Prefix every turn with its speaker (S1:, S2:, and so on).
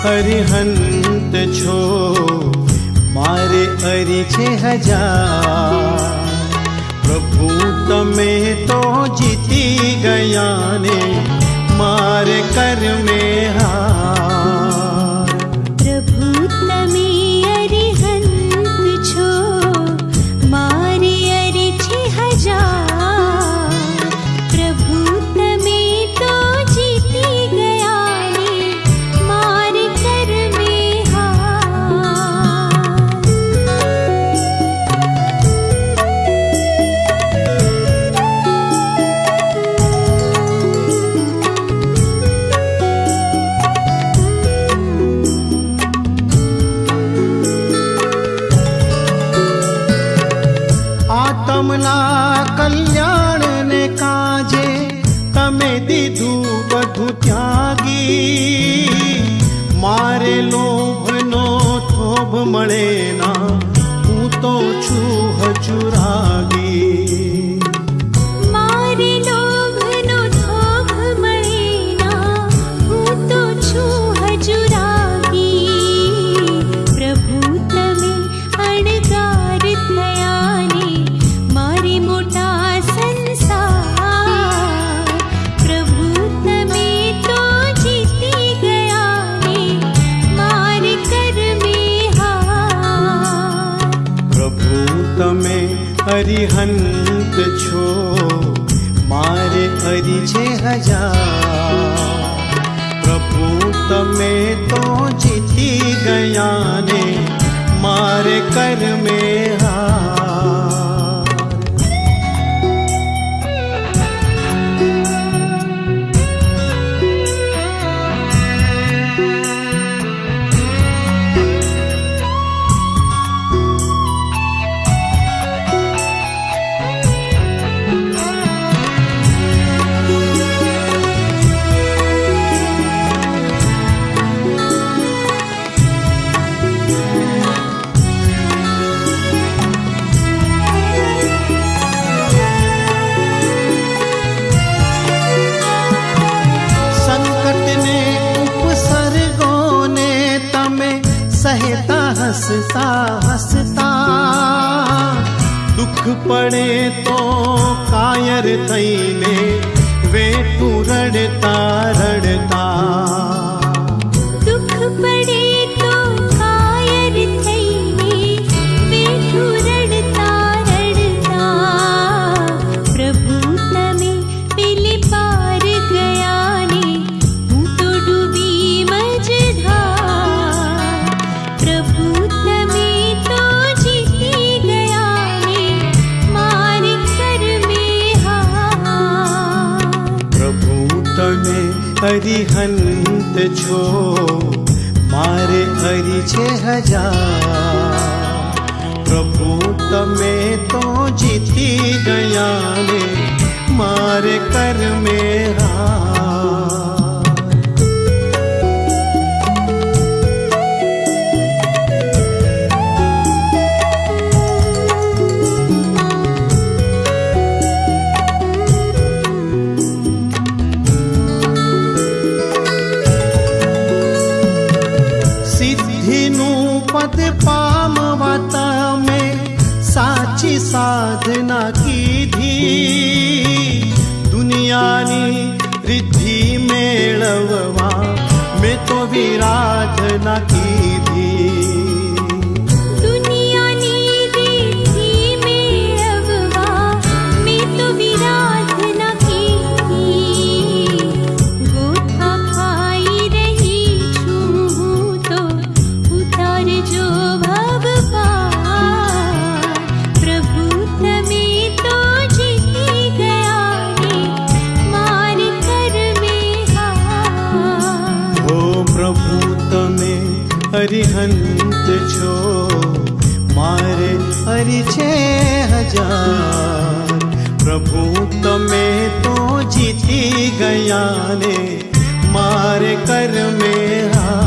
S1: અરિહંત છો મારે અરી છે હજાર. પ્રભુ તમે તો જીતી ગયા ને મારે કર્મે હાર.
S2: પ્રભુ તમે અરિહંત છો મારે અરી છે હજાર. પ્રભુ તમે તો જીતી ગયા ને મારે કર્મે હાર.
S1: આત્મના કલ્યાણ ને કાજે તમે દીધું બધું ત્યાગી. મારે લોભનો થોભ મળે ના હું તો છું હજુરાગી.
S2: મારે લોભનો થોભ મળે ના હું તો છું હજુરાગી. પ્રભુ તમે અણગાર થયા ને મારે મોટા સંસાર. પ્રભુ તમે તો જીતી ગયા ને મારે કર્મે હાર.
S1: પ્રભુ તમે અરિહંત છો મારે અરી છે હજાર. પ્રભુ તમે તો જીતી ગયા ને મારે કર્મે હાર. સંકટને ઉપસર્ગોને તમે સહેતા હસતા હસતા. દુઃખ પડે તો કાયર થઈને વેઠું રડતા રડતા.
S2: દુઃખ પડે તો કાયર થઈને બેઠું રડતા રડતા. પ્રભુ તમે પેલે પાર ગયા ને હું તો ડૂબી મજધાર. પ્રભુ તમે તો જીતી ગયા ને મારે કર્મે હાર.
S1: પ્રભુ તમે અરિહંત છો મારે અરી છે હજાર. પ્રભુ તમે તો જીતી ગયા ને મારે કર્મે હાર. સિદ્ધિનું પદ પામવા તમે સાચી સાધના કીધી. દુનિયાની રિદ્ધિ મેળવવા મેં તો વિરાધના કીધી.
S2: દુનિયાની રીતિ મેળવવા મેં તો વિરાધના કીધી. ગોથા ખાઈ રહી છું હું તો ઉતારજો ભવપાર. પ્રભુ તમે તો જીતી ગયા ને મારે કર્મે હાર.
S1: ઓ પ્રભુ તમે અરિહંત છો મારે અરી છે હજાર. પ્રભુ તમે તો જીતી ગયા ને મારે કર્મે હાર.